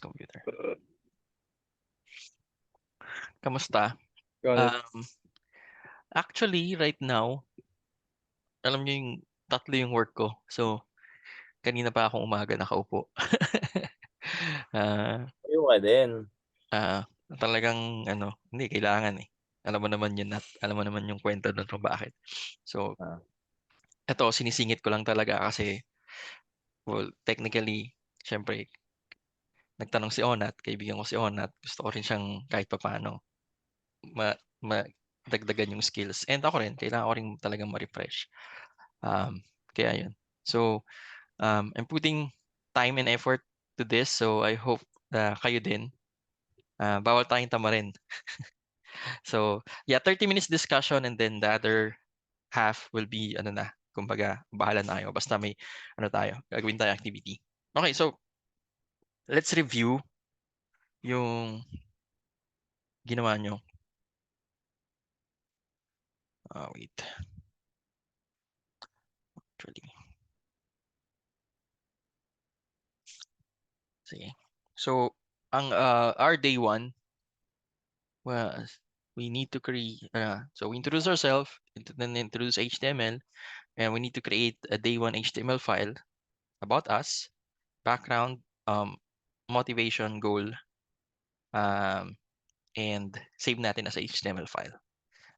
computer. Kamusta? Got it. Actually, right now, alam niyo yung tatlo yung work ko. So, kanina pa akong umaga nakaupo. Ah, Ayun ka din. Talagang ano, hindi kailangan eh. Alam mo naman yun at alam mo naman yung kwento doon kung bakit. So, Ah. eto sinisingit ko lang talaga kasi well, technically, syempre, nagtanong si Onat, kaibigan ko si Onat, gusto ko rin siyang kahit papaano dagdagan yung skills. And ako rin, kailangan ko rin talagang ma-refresh. Kaya yun. So, I'm putting time and effort to this. So, I hope kayo din. Bawal tayong tamarin. So, yeah, 30 minutes discussion and then the other half will be, kumbaga, bahala na kayo. Basta may, gagawin tayo activity. Okay, so, let's review yung ginawa nyo. Wait. Actually. Sige. So, our day one was we need to create, so we introduce ourselves, then introduce HTML, and we need to create a day one HTML file about us, background, motivation, goal, and save natin as a HTML file.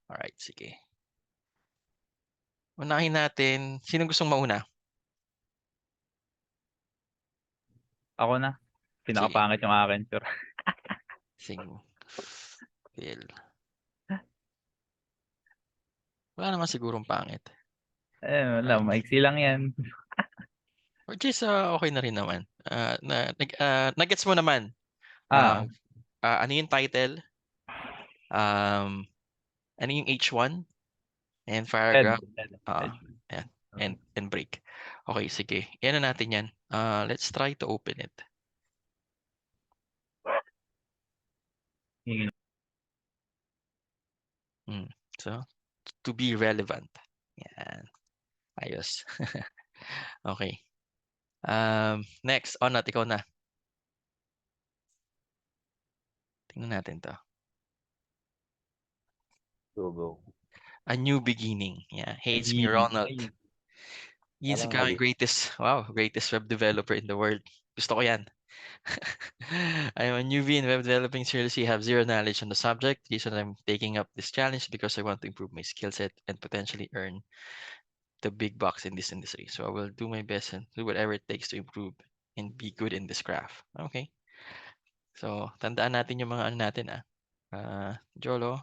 Alright, sige. Unahin natin, sino gustong mauna? Ako na. Sige. Pinakapangit yung akin, sure. Sige. Phil. Wala naman sigurong pangit. Wala, maiksi lang yan. Which is okay na rin naman. Nagets mo naman. Ano yung title? Ano yung H1? And paragraph? Head. And break. Okay, sige. Yan na natin yan. Let's try to open it. So, to be relevant. Yan. Ayos. Okay. Next, Onat, ikaw na. Tingnan natin to. Go. A new beginning. Yeah. Hey, it's me, Ronald. He's the greatest web developer in the world. Gusto ko yan. I'm a newbie in web developing. Seriously, have zero knowledge on the subject. Reason I'm taking up this challenge because I want to improve my skill set and potentially earn the big bucks in this industry. So I will do my best and do whatever it takes to improve and be good in this craft. Okay. So, tandaan natin yung mga ano natin Jolo.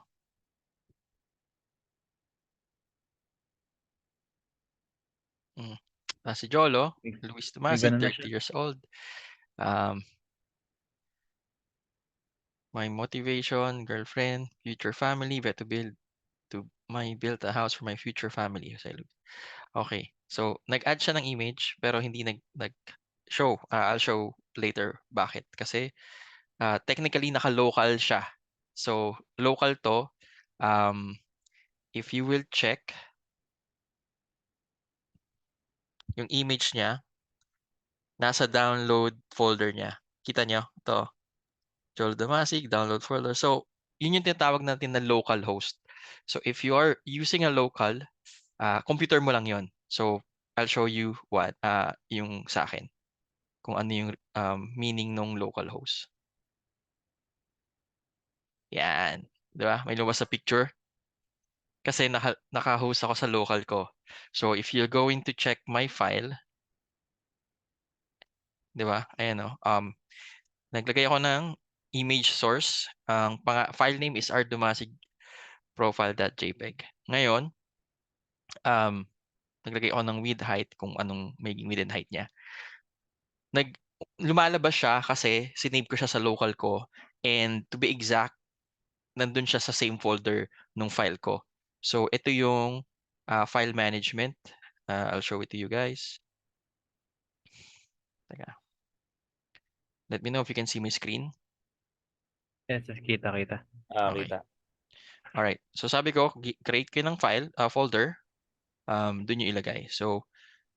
Si Jolo, Luis Tomasi, 30 years old. My motivation, girlfriend, future family, build a house for my future family. Okay. So, nag-add siya ng image pero hindi nag-show. I'll show later bakit. Kasi technically naka-local siya. So, local to. If you will check yung image niya, nasa download folder niya. Kita nyo? Ito. Joel Damasig, download folder. So, yun yung tinatawag natin na local host. So, if you are using a local, computer mo lang yon. So, I'll show you what yung sa akin. Kung ano yung meaning ng local host. Yan. Diba? May lumabas sa picture. Kasi naka-host ako sa local ko. So, if you're going to check my file, diba? Ayan naglagay ako ng image source. Ang file name is rdumasig profile.jpg. Ngayon, naglagay ako ng width height kung anong magiging width and height niya. Lumalabas siya kasi sinave ko siya sa local ko and to be exact, nandun siya sa same folder nung file ko. So, ito yung file management. I'll show it to you guys. Teka. Let me know if you can see my screen. Yes, kita. Okay. Kita. Alright. So, sabi ko, create kayo ng file, folder. Dun yung ilagay. So,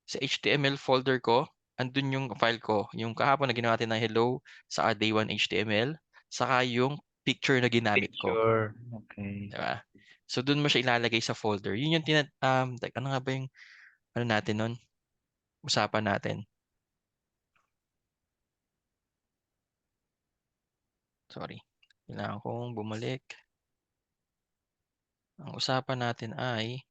sa HTML folder ko, andun yung file ko, yung kahapon na ginawa natin na hello, sa day 1 HTML, saka yung picture na ginamit ko. Picture. Okay. Diba? So, dun mo siya ilalagay sa folder. Yun yung ano nga ba yung, ano natin nun? Usapan natin. Sorry. Kailangan kong bumalik. Ang usapan natin ay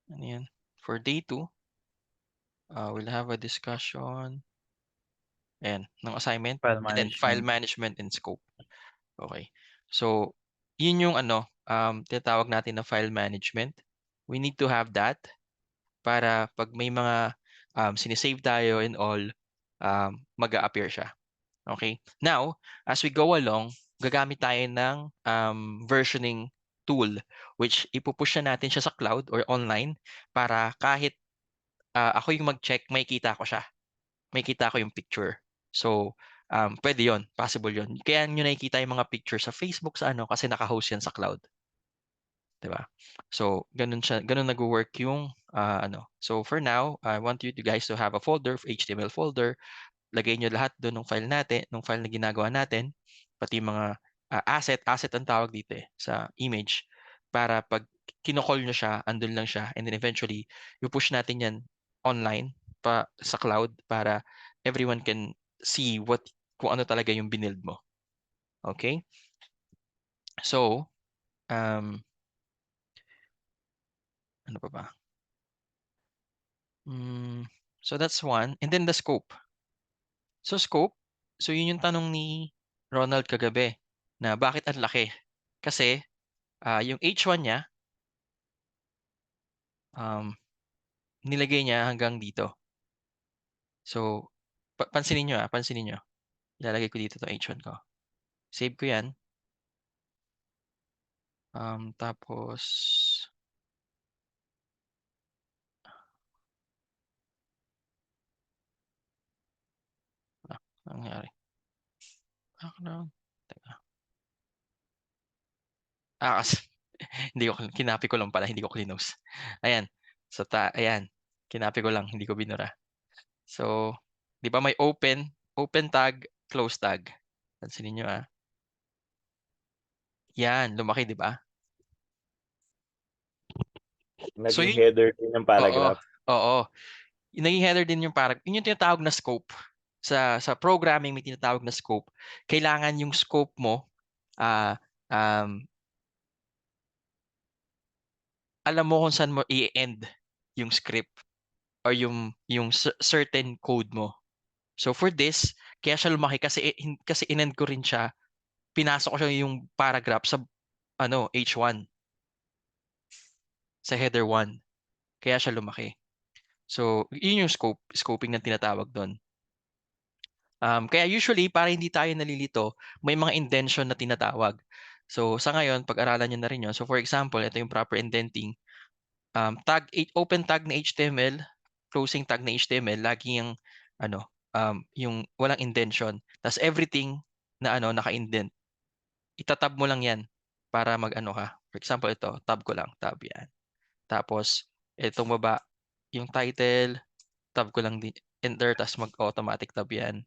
ano yan? For day 2, we'll have a discussion ng assignment File and then file management. management and scope. Okay. So, yun yung tinatawag natin na file management. We need to have that para pag may mga sinisave tayo and all, mag-a-appear siya. Okay? Now, as we go along, gagamit tayo ng versioning tool which ipupush na natin siya sa cloud or online para kahit ako yung mag-check, makikita ko siya. Makikita ko yung picture. So, pwede yon, possible yon. Kaya nyo nakikita yung mga picture sa Facebook sa kasi naka-host yan sa cloud. Diba? So, ganun nag-work yung So, for now, I want you guys to have a folder, HTML folder. Lagay nyo lahat doon ng file natin, ng file na ginagawa natin, pati yung mga asset ang tawag dito sa image, para pag kinocall nyo siya, andun lang siya, and then eventually, i-push natin yan online pa sa cloud para everyone can see kung ano talaga yung binild mo. Okay? So, ano pa ba? So that's one. And then the scope. So scope, so yun yung tanong ni Ronald kagabi na bakit ang laki? Kasi yung H1 niya, nilagay niya hanggang dito. So, pansinin nyo pansinin nyo. Ilalagay ko dito to H1 ko. Save ko yan. Tapos, ano nangyari? Teka. Kasi hindi ko kinapi ko lang pala, hindi ko clinose. Ayan. So ayan. Kinapi ko lang, hindi ko binura. So, 'di ba may open tag, close tag. Pansinin niyo Yan, lumaki 'di ba? So Naging header din ng paragraph. Oo. Naging header din yung paragraph. Yun yung tinatawag na scope. Sa programming may tinatawag na scope. Kailangan yung scope mo alam mo kung saan mo i-end yung script or yung certain code mo. So for this, kaya siya lumaki kasi in-end ko rin siya. Pinasok ko siya yung paragraph sa H1 sa header 1. Kaya siya lumaki. So, yun yung scoping na tinatawag doon. Kaya usually, para hindi tayo nalilito, may mga indention na tinatawag. So, sa ngayon, pag-aralan nyo na rin yun. So, for example, ito yung proper indenting. Open tag na HTML, closing tag na HTML, lagi yung walang indention. Tapos everything na naka-indent. Itatab mo lang yan para ka. For example, ito, tab ko lang, tab yan. Tapos, itong baba, yung title, tab ko lang din, enter, tapos mag-automatic tab yan.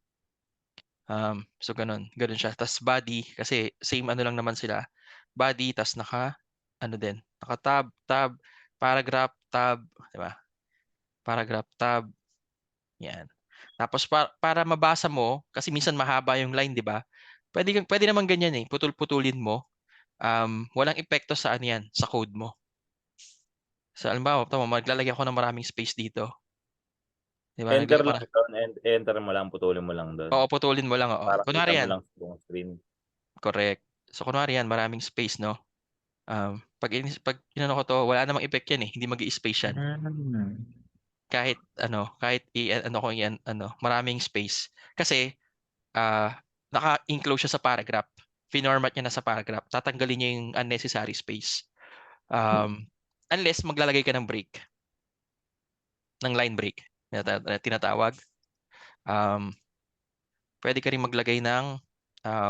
So, ganun siya. Tapos body, kasi same lang naman sila. Body, tapos naka-tab, tab, paragraph, tab, diba? Paragraph, tab, yan. Tapos para mabasa mo, kasi minsan mahaba yung line, di ba? Pwede naman ganyan putul-putulin mo. Walang epekto sa yan, sa code mo. So, alam tama, maglalagay ako ng maraming space dito. Diba? Enter lang doon, enter mo lang, putulin mo lang doon. Oo, putulin mo lang. Para Kunwari kita mo yan. lang sa buong screen. Correct. So, kunwari yan, maraming space, no? Pag inano ko to, wala namang effect yan Hindi mag-i-space yan. Kahit ko yan, maraming space. Kasi, naka-enclose siya sa paragraph. Finormat niya na sa paragraph. Tatanggalin niya yung unnecessary space. Unless maglalagay ka ng break. Ng line break. Tinatawag. Pwede ka rin maglagay ng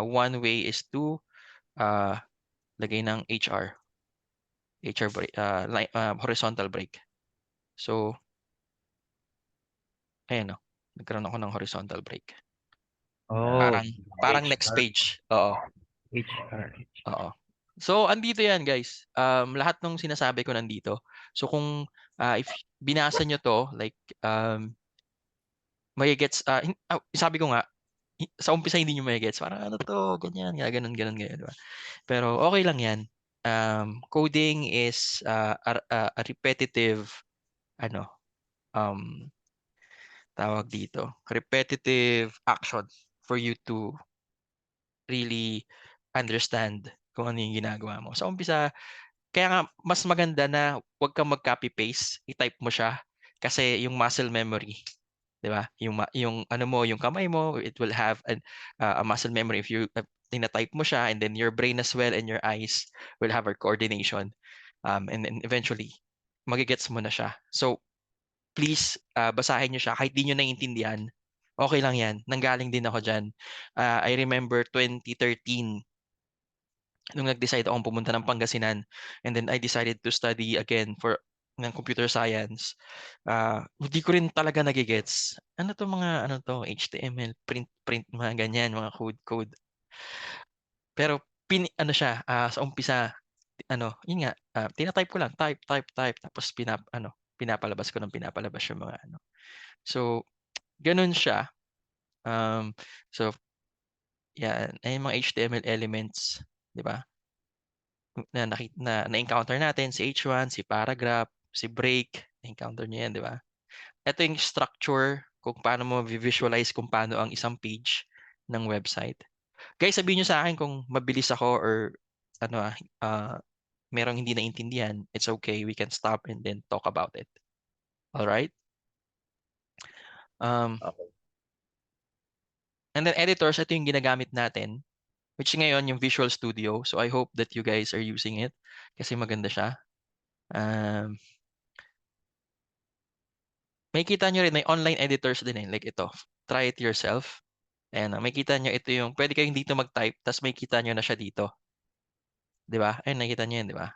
one way is to lagay ng HR. HR break, horizontal break. So, ayan o. Nagkaroon ako ng horizontal break. Oh, Parang next page. Oo. HR. Oo. So, andito yan, guys. Lahat ng sinasabi ko nandito. So, kung if binasa nyo to, like, magigets, sabi ko nga, sa umpisa hindi nyo magigets. Parang ano to, ganyan, ganun, ganyan, diba? Pero okay lang yan. Coding is a repetitive, tawag dito, repetitive action for you to really understand kung ano yung ginagawa mo. Sa umpisa, kaya nga mas maganda na huwag kang mag-copy-paste, i-type mo siya kasi yung muscle memory, 'di ba? Yung ano mo, yung kamay mo, it will have a muscle memory if you tina-type mo siya, and then your brain as well and your eyes will have a coordination. And then eventually magigets mo na siya. So please basahin niyo siya kahit di niyo naiintindihan. Okay lang 'yan. Nanggaling din ako diyan. I remember 2013 nung nag-decide akong pumunta ng Pangasinan, and then I decided to study again for ng computer science. Hindi ko rin talaga nagigets. Ano to mga ano to, HTML, print mga ganyan, mga code. Pero ano siya, sa umpisa yun nga, tina-type ko lang, type tapos pinapalabas ko ng pinapalabas yung mga ano. So, ganun siya. So yan, ay mga HTML elements, 'di ba? Na-encounter natin si H1, si paragraph, si break, na-encounter niyo yan, 'di ba? Ito yung structure kung paano mo visualize kung paano ang isang page ng website. Guys, sabihin niyo sa akin kung mabilis ako or ano merong hindi naintindihan. It's okay, we can stop and then talk about it. All right? Okay. And then editors, ito yung ginagamit natin, which ngayon yung Visual Studio. So I hope that you guys are using it kasi maganda siya. May kita nyo rin, may online editors din like ito. Try it yourself. And may kita nyo, ito yung, pwede kayong dito mag-type, tapos may kita nyo na siya dito. Di ba? Ayun, nakita nyo yun, di ba?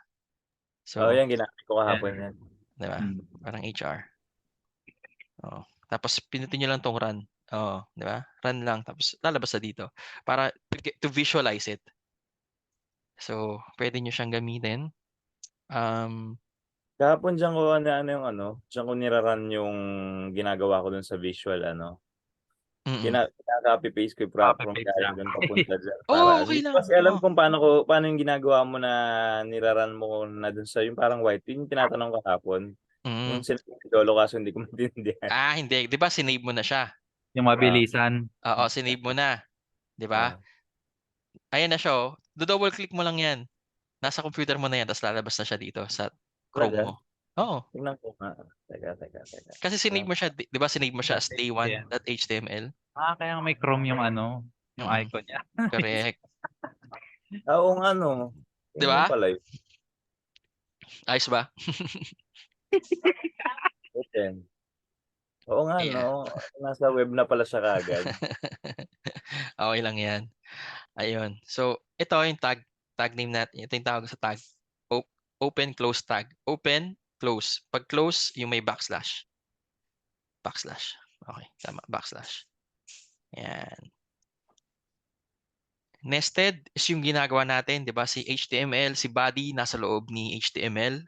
So, yan, ginamit ko kahapon yan. di ba? Parang HR. Oh. Tapos, pinutin nyo lang tong run. Oh, di ba? Run lang, tapos lalabas na dito. Para to visualize it. So, pwede nyo siyang gamitin. Kahapon diyan ko diyan ko niraran yung ginagawa ko dun sa visual kina-copy paste ko yung from Copy-paste galing lang. dun papunta diyan Oh, para okay lang. kasi alam kung paano yung ginagawa mo na niraran mo na dun sa yung parang white, yun yung tinatanong ko kahapon. Yung sinabi ni Lolo kaso hindi ko maintindihan. Hindi. Di ba, sinave mo na siya? Yung mabilisan. Oo, sinave mo na. Di ba? Ayan na siya, oh. Do-double click mo lang yan. Nasa computer mo na yan, tapos lalabas na siya dito sa Chrome Talaga? mo. Oo. Tingnan ko nga. Teka. Kasi sinave mo siya, di ba sinave mo siya as Yeah. day1.html? Kaya may Chrome yung yung Mm. icon niya. Correct. Oo nga no. Di Yun ba? pala yun. Ayos ba? Okay. Oo nga Yeah. no. Nasa web na pala siya kaagad. Okay lang yan. Ayun. So, ito yung tag name natin. Ito yung tawag sa tag. Open, close tag. Open, close. Pag close, yung may backslash. Backslash. Okay, tama. Backslash. Yan. Nested is yung ginagawa natin, 'di ba? Si HTML, si body nasa loob ni HTML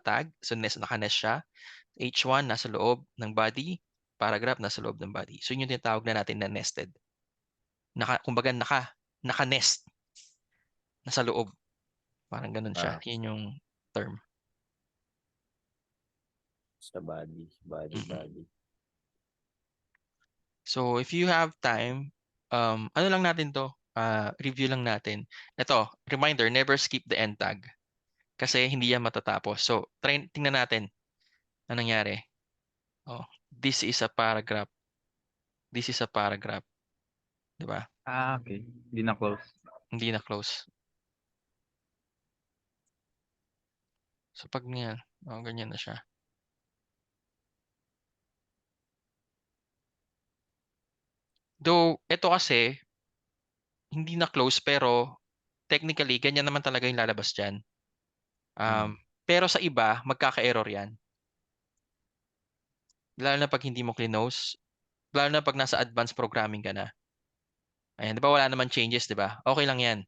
tag. So naka-nest siya. H1 nasa loob ng body, paragraph nasa loob ng body. So yun yung tinatawag na natin na nested. Kumbaga naka-nest nasa loob. Parang ganun siya. Yun yung term. Sa body. So if you have time, ano lang natin to? Review lang natin. Ito, reminder, never skip the end tag. Kasi hindi yan matatapos. So, tingnan natin anong nangyari. Oh, this is a paragraph. This is a paragraph. 'Di ba? Okay. Hindi na close. Hindi na close. So, pag niyan, ganyan na siya. Though, ito kasi, hindi na close, pero technically, ganyan naman talaga yung lalabas dyan. Pero sa iba, magkaka-error yan. Lalo na pag hindi mo clinose, lalo na pag nasa advanced programming ka na. Ayan, di ba wala naman changes, di ba? Okay lang yan.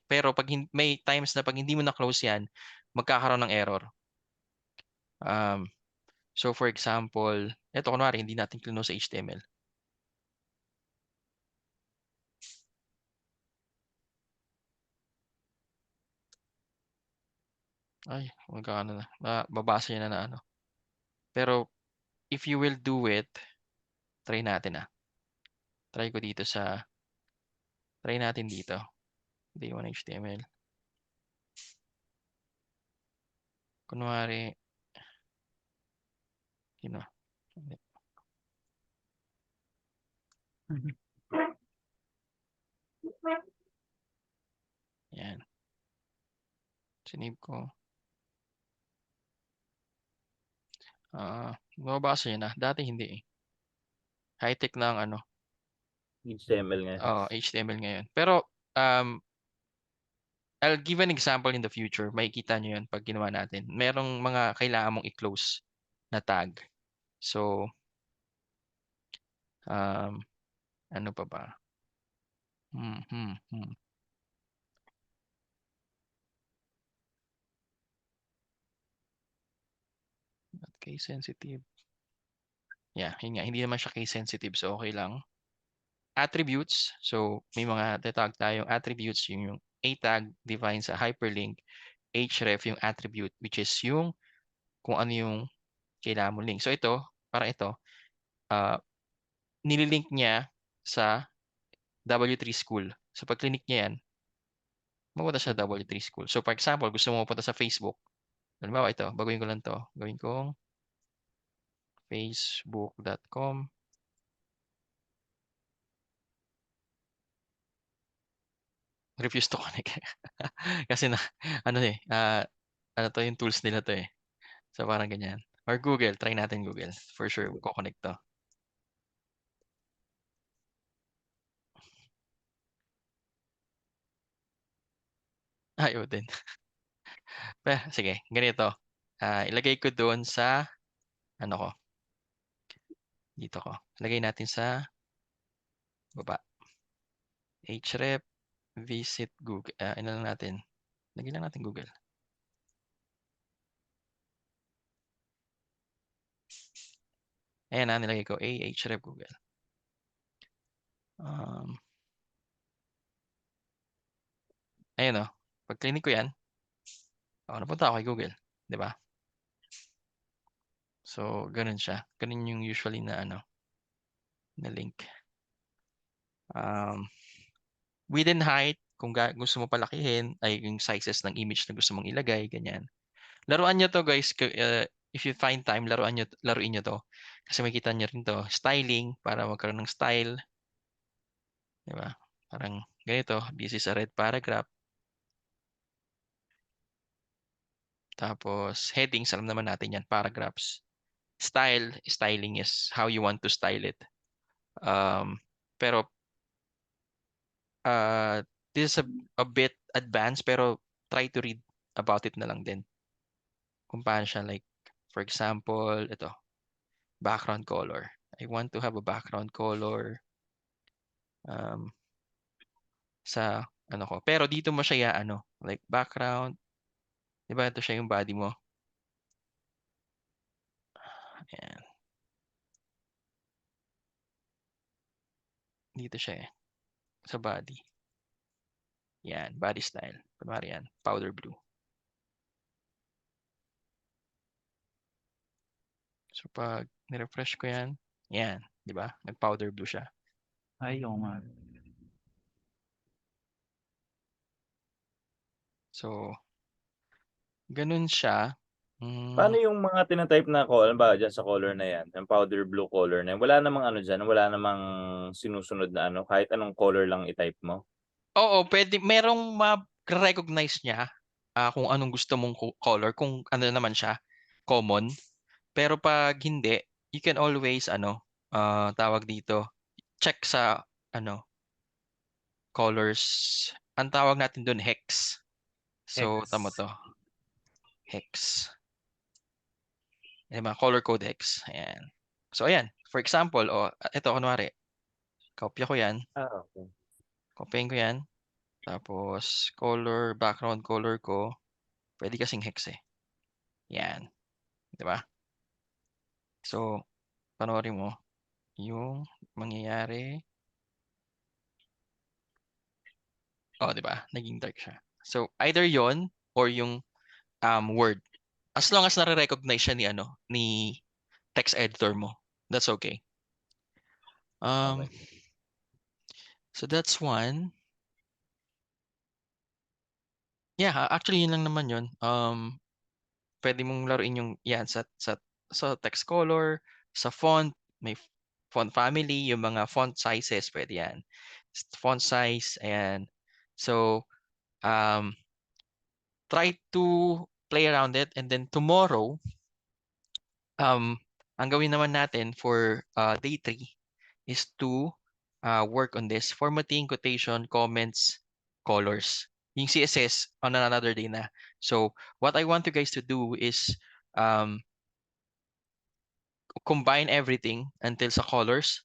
Pero pag may times na pag hindi mo na-close yan, magkakaroon ng error. So for example, ito kunwari, hindi natin clinose sa HTML. Ay, magkano na. Babasa niya na ano. Pero if you will do it, try natin ah. Try natin dito. Day1 HTML. Kunwari, yan. Sinave ko. Mababasa niya na. Dati hindi eh. High-tech na ang ano. HTML nga. HTML ngayon. Pero, I'll give an example in the future. Makikita nyo yun pag ginawa natin. Merong mga kailangan mong i-close na tag. So, ano pa ba? Not case sensitive. Yeah, yun nga. Hindi naman siya case sensitive. So, okay lang. Attributes. So, may mga tatawag tayong attributes. Yung A tag defines a hyperlink. Href yung attribute, which is yung kung ano yung kailangan mo link. So, ito, para ito, nililink niya sa W3 School. So, pag clinic niya yan, mapunta sa W3 School. So, for example, gusto mo mapunta sa Facebook. Halimbawa, ito, baguhin ko lang to. Gawin kong facebook.com. Refuse to connect. Kasi na, ano eh, ano to yung tools nila to eh. So, parang ganyan. Or Google, try natin Google. For sure, ko-connect to. Ayaw din. Pero, sige, ganito. Ilagay ko doon sa, ano ko, dito ko. Ilagay natin sa baba. Href, visit Google. Ano lang natin. Lagyan lang natin Google. Ayan na, nilagay ko href Google. Ayan o. Pag clinic ko yan, napunta ako kay Google. Di ba? So, ganun siya. Ganun yung usually na ano, na link. Width and height, kung gusto mo palakihin, ay yung sizes ng image na gusto mong ilagay, ganyan. Laruan nyo to guys. If you find time, laruin nyo to. Kasi makikita nyo rin to. Styling, para magkaroon ng style. Di ba? Parang ganito. This is a red paragraph. Tapos, headings, alam naman natin yan. Paragraphs. Styling is how you want to style it. Pero, this is a bit advanced, pero try to read about it na lang din. Kung paano siya, like, for example, ito, background color. I want to have a background color sa, ano ko. Pero dito mo siya, like, background. Diba, ito siya yung body mo. Ayan. Dito siya sa body. Yan, body style. Kunwari yan, powder blue. So pag nirefresh ko yan, di ba? Nag-powder blue siya. Ay, oo nga. So, ganun siya. Paano yung mga tinatype na color, ba dyan sa color na yan, yung powder blue color na yan, wala namang ano dyan, wala namang sinusunod na ano, kahit anong color lang i-type mo? Oo, pwede. Merong ma-recognize niya kung anong gusto mong color, kung ano naman siya, common. Pero pag hindi, you can always, tawag dito, check sa, colors. Ang tawag natin doon, hex. So, Hex. tama to. hex. Mga color code hex. Ayan. So, ayan. For example, ito, kunwari, kopya ko yan. Okay. Kopyahin ko yan. Tapos, background color ko, pwede kasing hex eh. Yan. Diba? So, panoorin mo yung mangyayari. Diba? Naging dark siya. So, either yon or yung word. As long as nare-recognize siya ni text editor mo. That's okay. Okay. So that's one. Yeah, actually yun lang naman yun. Pwede mong laruin yung yan sa text color, sa font, may font family, yung mga font sizes, pwede yan. Font size, ayan. So, try to play around it, and then tomorrow, ang gawin naman natin for day 3 is to work on this formatting, quotation, comments, colors. Yung CSS on another day na. So what I want you guys to do is combine everything until sa colors,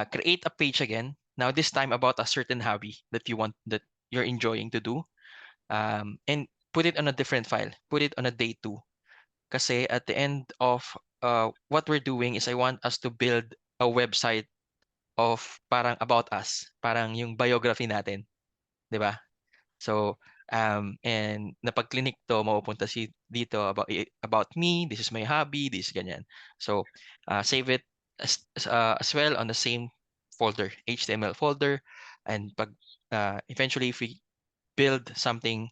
create a page again. Now this time about a certain hobby that you're enjoying to do, and put it on a different file. Put it on a day 2. Kasi at the end of what we're doing is I want us to build a website of parang about us, parang yung biography natin, 'di ba? So, and napag-clinic to, mapupunta dito about me, this is my hobby, this ganyan. So, save it as well on the same folder, HTML folder, and eventually if we build something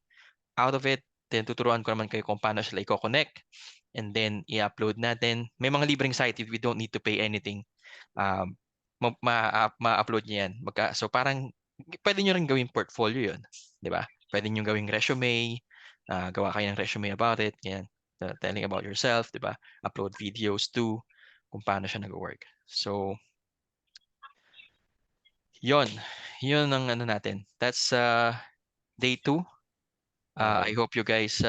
out of it, then tuturuan ko naman kayo kung paano sila i-connect, and then i-upload natin. May mga libreng site if we don't need to pay anything. Ma-upload niya yan. So parang pwede nyo rin gawing portfolio yun, di ba? Pwede nyo gawing resume, gawa kayo ng resume about it, yan. Telling about yourself, di ba? Upload videos too, kung paano siya nag-work. So, yun ang ano natin. That's day 2. I hope you guys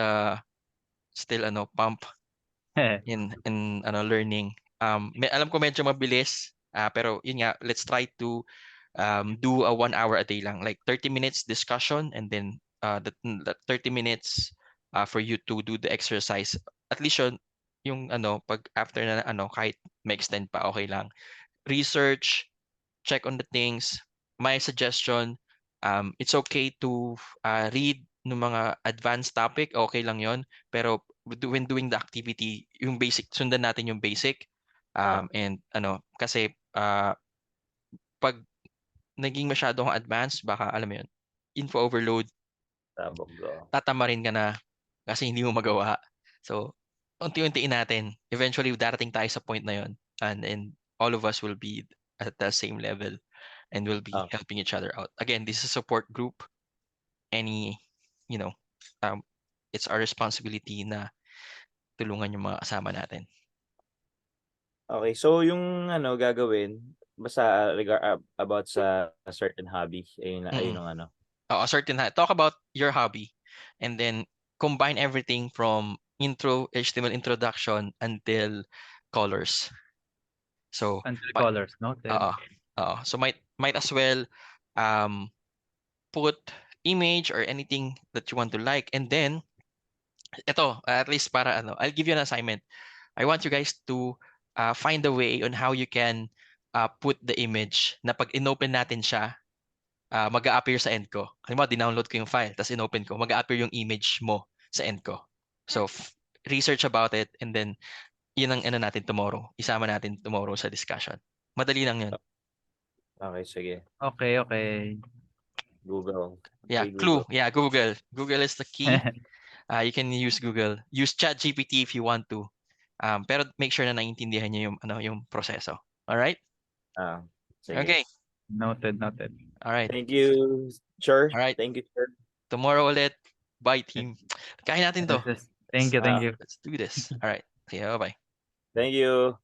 still pump in learning. Alam ko medyo mabilis, pero yun nga, let's try to do a 1 hour a day lang, like 30 minutes discussion, and then the 30 minutes for you to do the exercise. At least yung pag after na kahit may extend pa, okay lang. Research, check on the things. My suggestion, it's okay to read ng mga advanced topic, okay lang yon. Pero when doing the activity, yung basic, sundan natin yung basic. And kasi pag naging masyadong advanced, baka alam mo yun, info overload, tatamarin ka na kasi hindi mo magawa. So, unti-untiin natin. Eventually, darating tayo sa point na yun. And all of us will be at the same level and will be helping each other out. Again, this is a support group. It's our responsibility na tulungan yung mga kasama natin. Okay, so yung gagawin basta about sa a certain hobby, ayun ang a certain talk about your hobby, and then combine everything from HTML introduction until colors. So until colors, noted. So might as well put image or anything that you want to like, and then ito at least para I'll give you an assignment. I want you guys to find a way on how you can put the image na pag inopen natin siya, mag-a-appear sa end ko. Halimbawa, dinownload ko yung file, tapos inopen ko, mag-a-appear yung image mo sa end ko. So, research about it, and then, yun ang natin tomorrow. Isama natin tomorrow sa discussion. Madali lang yun. Okay, sige. Okay. Google. Yeah, clue. Yeah, Google. Google is the key. You can use Google. Use ChatGPT if you want to. Pero make sure na naiintindihan niyo yung proseso. All right? Sige. Okay. Noted. All right. Thank you, sir. All right. Thank you, sir. Tomorrow ulit. Bye, team. Kain natin to. Thank you. Let's do this. All right. See you. Bye-bye. Thank you.